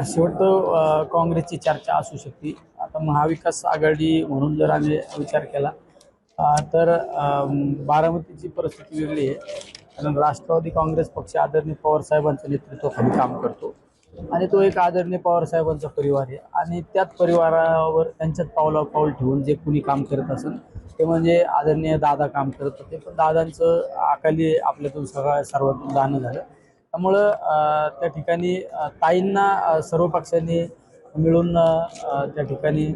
शेवट काँग्रेसची चर्चा असू शकते. आता महाविकास आघाडी म्हणून जर आम्ही विचार केला तर बारामतीची परिस्थिती वेगळी आहे. कारण राष्ट्रवादी काँग्रेस पक्ष आदरणीय पवारसाहेबांच्या नेतृत्वाखाली काम करतो आणि तो एक आदरणीय पवारसाहेबांचा परिवार आहे आणि त्याच परिवारावर त्यांच्याच पावलावर पाऊल ठेवून जे कुणी काम करत असेल ते म्हणजे आदरणीय दादा काम करत होते. पण दादांचं अकाली आपल्यातून सर्वातून जाणं झालं. त्यामुळं त्या ठिकाणी ताईंना सर्व पक्षांनी मिळून त्या ठिकाणी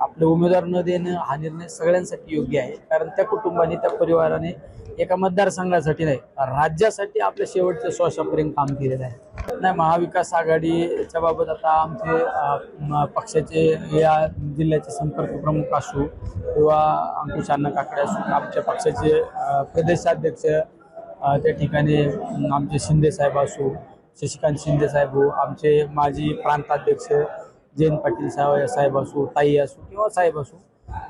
आपले उमेदवार न देणं हा निर्णय सगळ्यांसाठी योग्य आहे. कारण त्या कुटुंबाने त्या परिवाराने एका मतदारसंघासाठी नाही राज्यासाठी आपल्या शेवटच्या श्वासापर्यंत काम केलेलं आहे. नाही महाविकास आघाडीच्या बाबत आता आमचे पक्षाचे या जिल्ह्याचे संपर्क प्रमुख असू किंवा अंकुश अण्णा काकडे असू, आमच्या पक्षाचे प्रदेशाध्यक्ष त्या ठिकाणी आमचे शिंदे साहेब असू, शशिकांत शिंदे साहेब हो, आमचे माजी प्रांताध्यक्ष जयंत पाटील साहेब असू, ताई असू किंवा साहेब असू,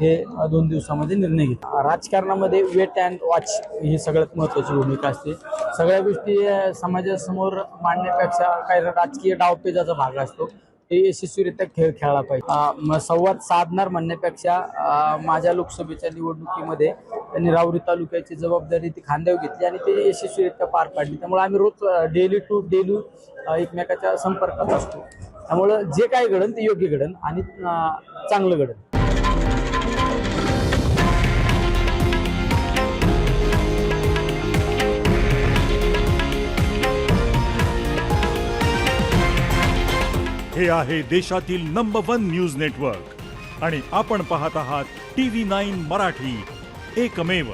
हे 2 दिवसामध्ये निर्णय घेतात. राजकारणामध्ये वेट अँड वॉच ही सगळ्यात महत्त्वाची भूमिका असते. सगळ्या गोष्टी समाजासमोर मांडण्यापेक्षा काही राजकीय डावपेचाचा भाग असतो, ते यशस्वीरित्या खेळला पाहिजे. संवाद साधणार म्हणण्यापेक्षा माझ्या लोकसभेच्या निवडणुकीमध्ये त्यांनी राऊरी तालुक्याची जबाबदारी ती खांद्यावर घेतली आणि ते यशस्वीरित्या पार पाडली. त्यामुळे आम्ही रोज डेली टू डेली एकमेकाच्या संपर्कात असतो. त्यामुळं जे काय घडन ते योग्य घडन आणि चांगलं घडन. हे आहे देशातील नंबर 1 न्यूज नेटवर्क आणि आपण पाहत आहात TV9 मराठी, एकमेव.